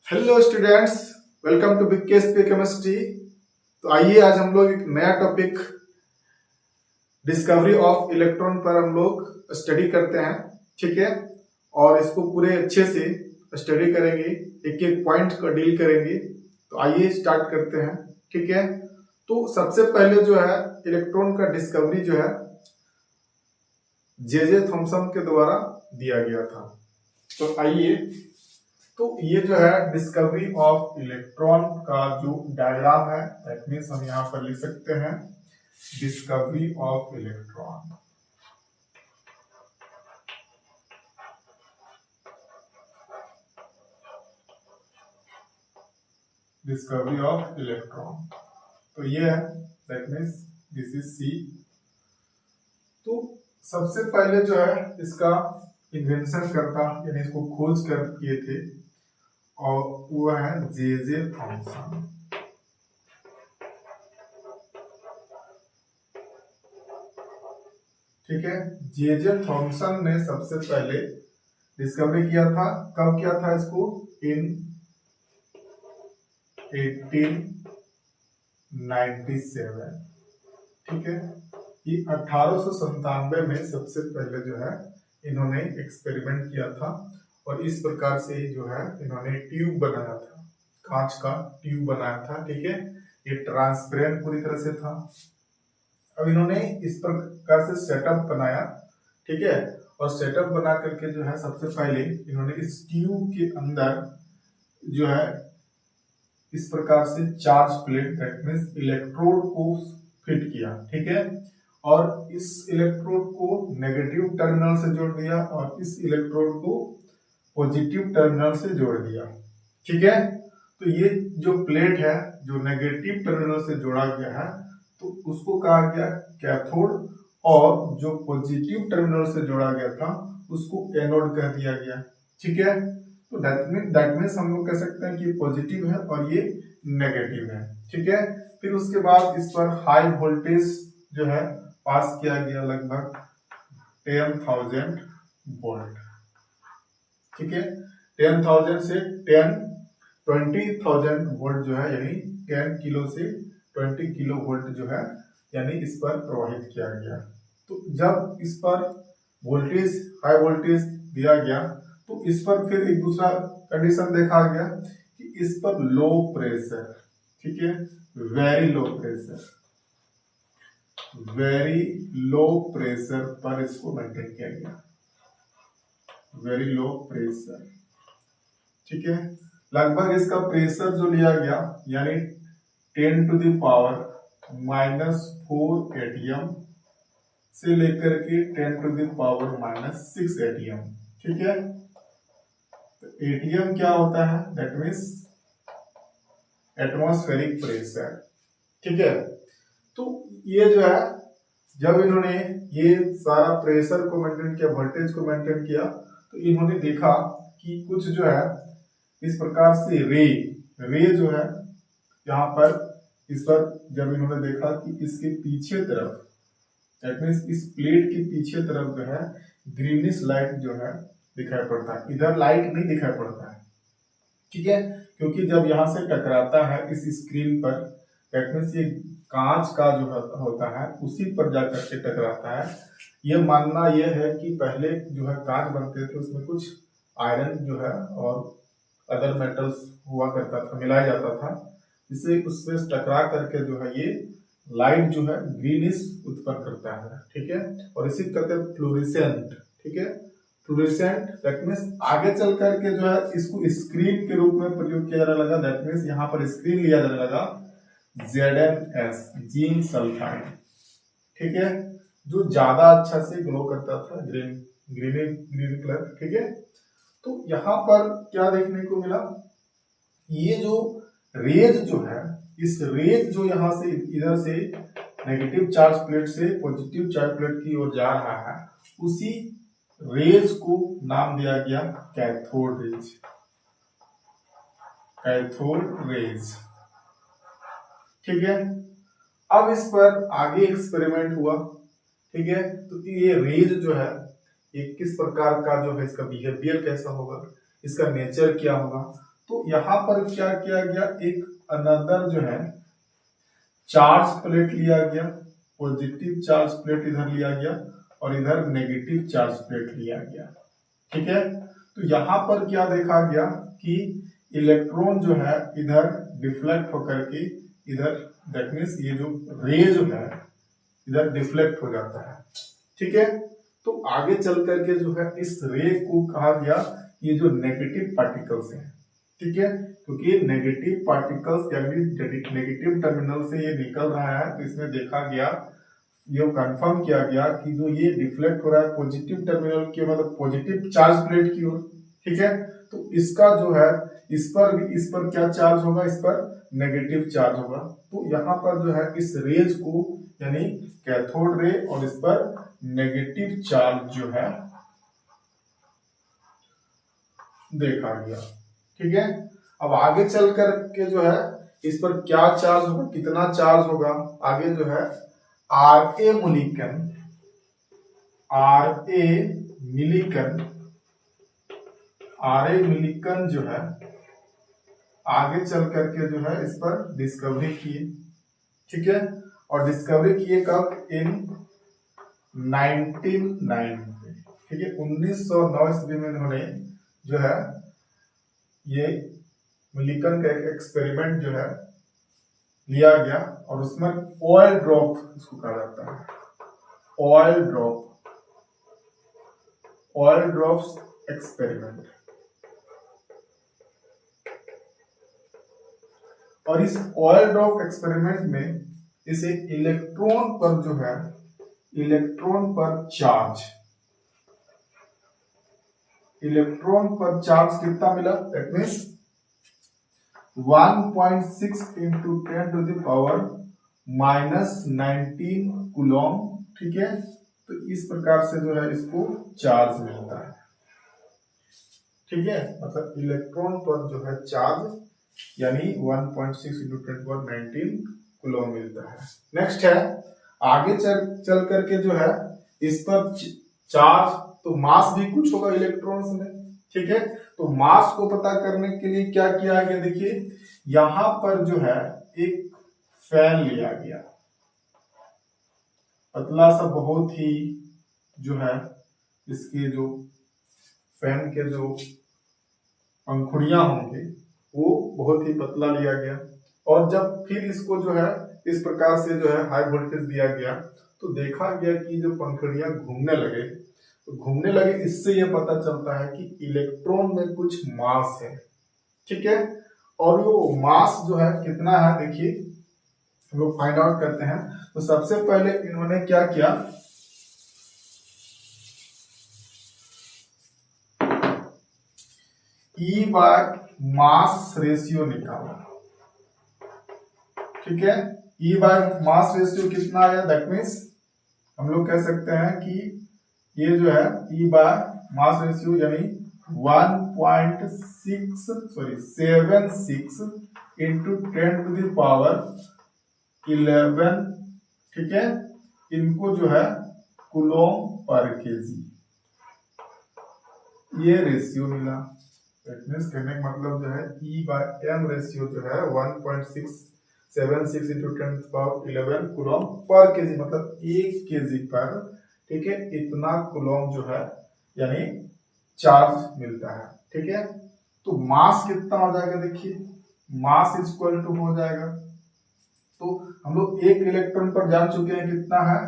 Hello students, welcome to big KSP chemistry. तो आइए आज हम लोग एक नया टॉपिक डिस्कवरी ऑफ इलेक्ट्रॉन पर हम लोग स्टडी करते हैं। ठीक है, और इसको पूरे अच्छे से स्टडी करेंगे, एक एक पॉइंट को डील करेंगे। तो आइए स्टार्ट करते हैं। ठीक है, तो सबसे पहले जो है इलेक्ट्रॉन का डिस्कवरी जो है जे थॉमसन के द्वारा दिया गया था। तो आइए, तो ये जो है डिस्कवरी ऑफ इलेक्ट्रॉन का जो डायग्राम है, दैट मीन्स हम यहां पर लिख सकते हैं discovery of electron. Discovery of electron, तो ये है, that means this is C. तो सबसे पहले जो है इसका इन्वेंशन करता, यानी इसको खोज कर किए थे, और वो है जे थॉमसन। ठीक है, जे थॉमसन ने सबसे पहले डिस्कवरी किया था। कब किया था इसको? इन 1897। ठीक है, ये 1897 में सबसे पहले जो है इन्होंने एक्सपेरिमेंट किया था, और इस प्रकार से ही जो है इन्होंने ट्यूब बनाया था, कांच का ट्यूब बनाया था। ठीक है, ये ट्रांसपेरेंट पूरी तरह से था। अब इन्होंने इस प्रकार से सेटअप बनाया। ठीक है, और सेटअप बना करके जो है सबसे पहले इन्होंने इस ट्यूब के अंदर जो है इस प्रकार से charge plate, that means electrode को फिट किया। ठीक है, और इस इलेक्ट्रोड को नेगेटिव टर्मिनल से जोड़ दिया और इस इलेक्ट्रोड को पॉजिटिव टर्मिनल से जोड़ दिया। ठीक है, तो ये जो प्लेट है जो नेगेटिव टर्मिनल से जोड़ा गया है, तो उसको कहा गया कैथोड, और जो पॉजिटिव टर्मिनल से जोड़ा गया था उसको एनोड कह दिया गया। ठीक है, तो दैट मीन्स हम लोग कह सकते हैं कि पॉजिटिव है और ये नेगेटिव है। ठीक है, फिर उसके बाद इस पर हाई वोल्टेज जो है पास किया गया, लगभग 10,000 वोल्ट। ठीक है, 10,000 से 20,000 वोल्ट जो है, यानी 10 किलो से 20 किलो वोल्ट जो है, यानी इस पर प्रवाहित किया गया। तो जब इस पर वोल्टेज, हाई वोल्टेज दिया गया, तो इस पर फिर एक दूसरा कंडीशन देखा गया कि इस पर लो प्रेशर, ठीक है, very low pressure, very low pressure पर इसको मेंटेन किया गया, वेरी लो प्रेशर। ठीक है, लगभग इसका प्रेशर जो लिया गया, यानी 10 टू द पावर -4 एटीएम से लेकर के 10 टू द पावर -6 एटीएम। ठीक है, तो एटीएम क्या होता है? That means atmospheric pressure. ठीक है, तो ये जो है जब इन्होंने ये सारा प्रेशर को मेंटेन किया, वोल्टेज को मेंटेन किया, तो इन्होंने देखा कि कुछ जो है इस प्रकार से रे जो है यहाँ पर, इस पर जब इन्होंने देखा कि इसके पीछे तरफ, दैट मीन्स इस प्लेट के पीछे तरफ जो है ग्रीनिश लाइट जो है दिखाई पड़ता है, इधर लाइट नहीं दिखाई पड़ता है। ठीक है, क्योंकि जब यहाँ से टकराता है इस स्क्रीन पर, दैट मीन्स ये कांच का जो होता है उसी पर जाकर के टकराता है। यह मानना यह है कि पहले जो है कांच बनते थे उसमें कुछ आयरन जो है और अदर मेटल्स हुआ करता था, मिलाया जाता था, जिससे उससे टकरा करके जो है ये लाइट जो है ग्रीनिश उत्पन्न करता है। ठीक है, और इसी कहते हैं फ्लोरेसेंट। ठीक है, फ्लोरेसेंट दैट मीन्स आगे चल करके जो है इसको स्क्रीन के रूप में प्रयोग किया जाने लगा। दैट मीन्स यहाँ पर स्क्रीन लिया जाने लगा ZnS, जिंक सल्फाइड। ठीक है, जो ज्यादा अच्छा से ग्लो करता था, ग्रीन कलर। ठीक है, तो यहाँ पर क्या देखने को मिला, ये जो रेज जो है, इस रेज जो यहाँ से इधर से नेगेटिव चार्ज प्लेट से पॉजिटिव चार्ज प्लेट की ओर जा रहा है, उसी रेज को नाम दिया गया कैथोड रेज, कैथोड रेज। ठीक है, अब इस पर आगे एक्सपेरिमेंट हुआ। ठीक है, तो ये रेज जो है ये किस प्रकार का जो है, इसका बिहेवियर कैसा होगा, इसका नेचर क्या होगा, तो यहाँ पर क्या किया गया, एक अनदर जो है चार्ज प्लेट लिया गया, पॉजिटिव चार्ज प्लेट इधर लिया गया और इधर नेगेटिव चार्ज प्लेट लिया गया। ठीक है, तो यहाँ पर क्या देखा गया कि इलेक्ट्रॉन जो है इधर डिफ्लेक्ट होकर के इधर, दैट मीन्स ये जो रे जो है इधर डिफ्लेक्ट हो जाता है। ठीक है, तो आगे चल करके जो है इस रे को कहा गया ये जो नेगेटिव पार्टिकल्स है। ठीक है, क्योंकि नेगेटिव पार्टिकल्स यानी नेगेटिव टर्मिनल से ये निकल रहा है, तो इसमें देखा गया, ये कंफर्म किया गया कि जो ये डिफ्लेक्ट हो रहा है पॉजिटिव टर्मिनल की, मतलब पॉजिटिव चार्ज प्लेट की ओर। ठीक है, तो इसका जो है इस पर क्या चार्ज होगा, इस पर नेगेटिव चार्ज होगा। तो यहाँ पर जो है इस रेज को यानी कैथोड रे और इस पर नेगेटिव चार्ज जो है देखा गया। ठीक है, अब आगे चल कर के जो है इस पर क्या चार्ज होगा, कितना चार्ज होगा, आगे जो है आर ए मिलिकन जो है आगे चल करके जो है इस पर डिस्कवरी किए। ठीक है, और डिस्कवरी किए कब, इन 1909 में। ठीक है, 1909 ईस्वी में इन्होंने जो है ये मिलिकन का एक एक्सपेरिमेंट जो है लिया गया और उसमें ऑयल ड्रॉप इसको कहा जाता है, ऑयल ड्रॉप्स एक्सपेरिमेंट। और इस ऑयल ड्रॉप एक्सपेरिमेंट में इसे इलेक्ट्रॉन पर जो है, इलेक्ट्रॉन पर चार्ज कितना मिला, that means 1.6 into 10 to the power -19 coulomb. ठीक है, तो इस प्रकार से जो है इसको चार्ज मिलता है। ठीक है, मतलब इलेक्ट्रॉन पर जो है चार्ज यानी 1.6 इंटू 10 पावर 19 कूलम मिलता है। नेक्स्ट है, आगे चल करके जो है इस पर चार्ज, तो मास भी कुछ होगा इलेक्ट्रॉन्स में। ठीक है, तो मास को पता करने के लिए क्या किया गया, देखिए यहां पर जो है एक फैन लिया गया, पतला सा, बहुत ही जो है इसके जो फैन के जो पंखुड़ियां होंगे वो बहुत ही पतला लिया गया। और जब फिर इसको जो है इस प्रकार से जो है हाई वोल्टेज दिया गया तो देखा गया कि जो पंखुड़ियां घूमने लगे, इससे यह पता चलता है कि इलेक्ट्रॉन में कुछ मास है। ठीक है, और वो मास जो है कितना है, देखिए हम लोग फाइंड आउट करते हैं। तो सबसे पहले इन्होंने क्या किया, ई बाय मास रेशियो निकाला। ठीक है, ई बाय मास रेशियो कितना आया, दैट मीन्स हम लोग कह सकते हैं कि ये जो है ई बाय मास रेशियो यानी 76 इंटू 10 टू द पावर 11। ठीक है, इनको जो है कूलम पर केजी ये रेशियो मिला। कहने का मतलब जो है ई बाय एम रेशियो जो है 1.676 into 10 power 11 coulomb per KG, मतलब 1 केजी पर, ठीक है, इतना कूलम जो है यानी चार्ज मिलता है। ठीक है, तो मास कितना हो जाएगा, देखिए मास इज इक्वल टू हो जाएगा, तो हम लोग एक इलेक्ट्रॉन पर जान चुके हैं कितना है,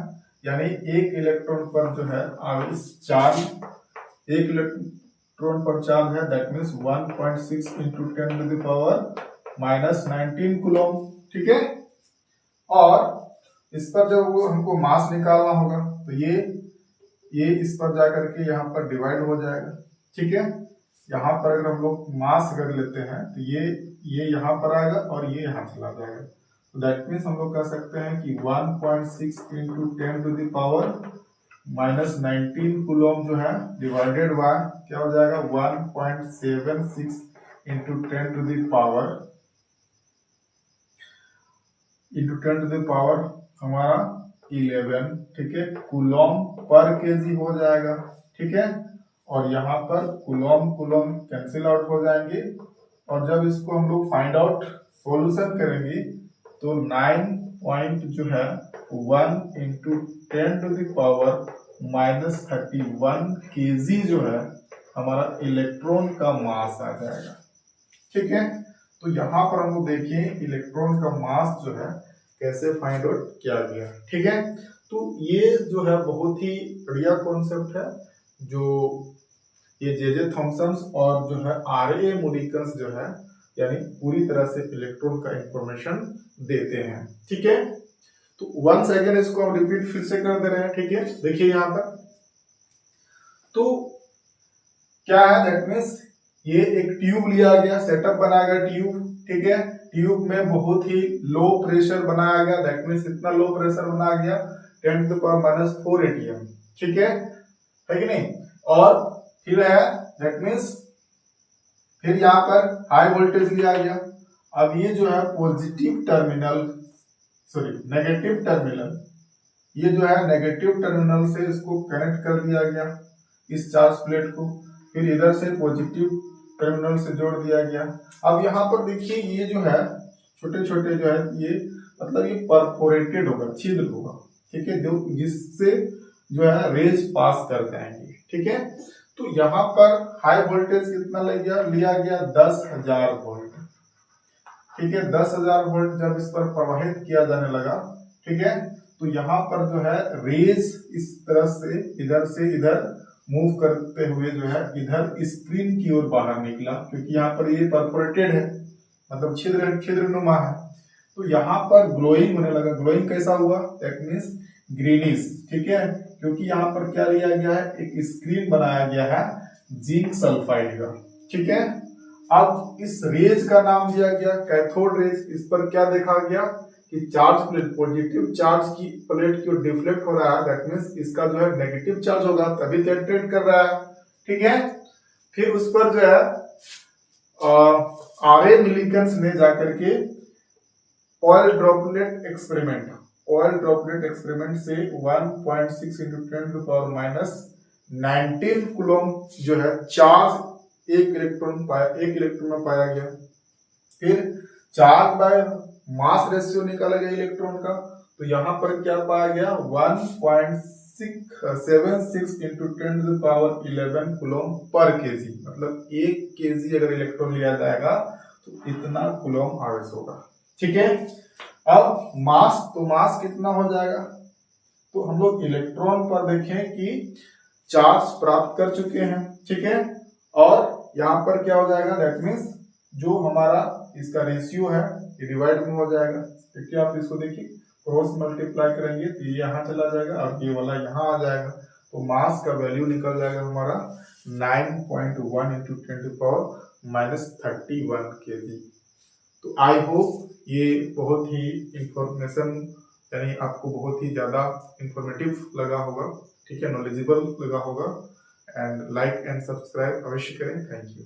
यानी एक इलेक्ट्रॉन पर जो है चार्ज, एक इलेक्ट्रॉन पर चार्ज है, that means 1.6 into 10 to the power -19 coulomb. ठीक है, और इस पर जब वो हमको मास निकालना होगा तो ये इस पर जाकर के यहाँ पर डिवाइड हो जाएगा। ठीक है, यहाँ पर अगर हम लोग मास अगर लेते हैं तो ये यहाँ पर आएगा और ये यहाँ चला जाएगा, तो दैट मीन्स हम लोग कह सकते हैं कि 1.6 into 10 to the power -19 coulomb जो है डिवाइडेड बाय क्या हो जाएगा 1.76 इंटू 10 टू द पावर हमारा 11। ठीक है, कूलम पर केजी हो जाएगा। ठीक है, और यहाँ पर कूलम कैंसिल आउट हो जाएंगे और जब इसको हम लोग फाइंड आउट सॉल्यूशन करेंगे तो 9 पॉइंट जो है 1 इंटू 10⁻31 kg जो है हमारा इलेक्ट्रॉन का मास आ जाएगा। ठीक है, तो यहाँ पर हम लोग देखिए इलेक्ट्रॉन का मास जो है कैसे फाइंड आउट किया गया। ठीक है, तो ये जो है बहुत ही बढ़िया कॉन्सेप्ट है जो ये जे थॉमसन और जो है RA मोडिकन्स जो है यानी पूरी तरह से इलेक्ट्रॉन का इंफॉर्मेशन देते हैं। ठीक है, तो 1 सेकेंड इसको हम रिपीट फिर से कर दे रहे हैं। ठीक है, देखिए यहाँ पर तो क्या है, दैट मीन्स ये एक ट्यूब लिया गया, सेटअप बनाया गया ट्यूब। ठीक है, ट्यूब में बहुत ही लो प्रेशर बनाया गया, दैट मीन्स इतना लो प्रेशर बनाया गया 10⁻⁴ atm। ठीक है कि नहीं, और फिर है दैट मीन्स फिर यहाँ पर हाई वोल्टेज लिया गया। अब ये जो है positive terminal sorry negative terminal, ये जो है नेगेटिव टर्मिनल से इसको कनेक्ट कर दिया गया इस चार्ज प्लेट को, फिर इधर से पॉजिटिव टर्मिनल से जोड़ दिया गया। अब यहाँ पर देखिए ये जो है छोटे छोटे जो है ये मतलब ये परफोरेटेड होगा, छिद्र होगा। ठीक है, जो जिससे जो है रेज पास कर जाएंगे। ठीक है, तो यहाँ पर हाई वोल्टेज कितना लिया गया 10,000 वोल्ट। ठीक है, 10,000 वोल्ट जब इस पर प्रवाहित किया जाने लगा, ठीक है, तो यहाँ पर जो है रेज इस तरह से इधर मूव करते हुए जो है इधर स्क्रीन की ओर बाहर निकला, क्योंकि यहाँ पर ये परफोरेटेड है मतलब छिद्रनुमा है। तो यहाँ पर ग्लोइंग होने लगा। ग्लोइंग कैसा हुआ, दैट मीन्स ग्रीनिश। ठीक है, क्योंकि यहाँ पर क्या लिया गया है, एक स्क्रीन बनाया गया है जिंक सल्फाइड का। ठीक है, अब इस रेज का नाम दिया गया कैथोड रेज। इस पर क्या देखा गया कि चार्ज प्लेट पॉजिटिव चार्ज की प्लेट की ओर डिफ्लेक्ट हो रहा है, दैट मीन्स इसका जो है नेगेटिव चार्ज होगा तभी तो अट्रैक्ट कर रहा है। ठीक है, फिर उस पर जो है RA मिलिकन्स ने जाकर के ऑयल ड्रॉपलेट एक्सपेरिमेंट से 1.6 इंटू 10⁻19 कूलम जो है चार्ज एक इलेक्ट्रॉन में पाया गया। फिर चार्ज बाय मास रेशियो निकाला गया इलेक्ट्रॉन का, तो यहाँ पर क्या पाया गया 1.76 इंटू 10⁻11 कूलम पर केजी, मतलब 1 kg अगर इलेक्ट्रॉन लिया जाएगा तो इतना कूलम आवेश होगा। ठीक है, अब मास कितना हो जाएगा, तो हम लोग इलेक्ट्रॉन पर देखें कि चार्ज प्राप्त कर चुके हैं। ठीक है, और यहाँ पर क्या हो जाएगा, दैट मीन्स जो हमारा इसका रेशियो है ये डिवाइड में हो जाएगा। क्योंकि आप इसको देखिए क्रॉस मल्टीप्लाई करेंगे तो ये यहाँ चला जाएगा और ये वाला यहाँ आ जाएगा, तो मास का वैल्यू निकल जाएगा हमारा 9.1 इंटू 10⁻31 kg। तो आई होप ये बहुत ही इंफॉर्मेशन यानी आपको बहुत ही ज्यादा इंफॉर्मेटिव लगा होगा। ठीक है, नॉलेजेबल लगा होगा। एंड लाइक एंड सब्सक्राइब अवश्य करें। Thank you.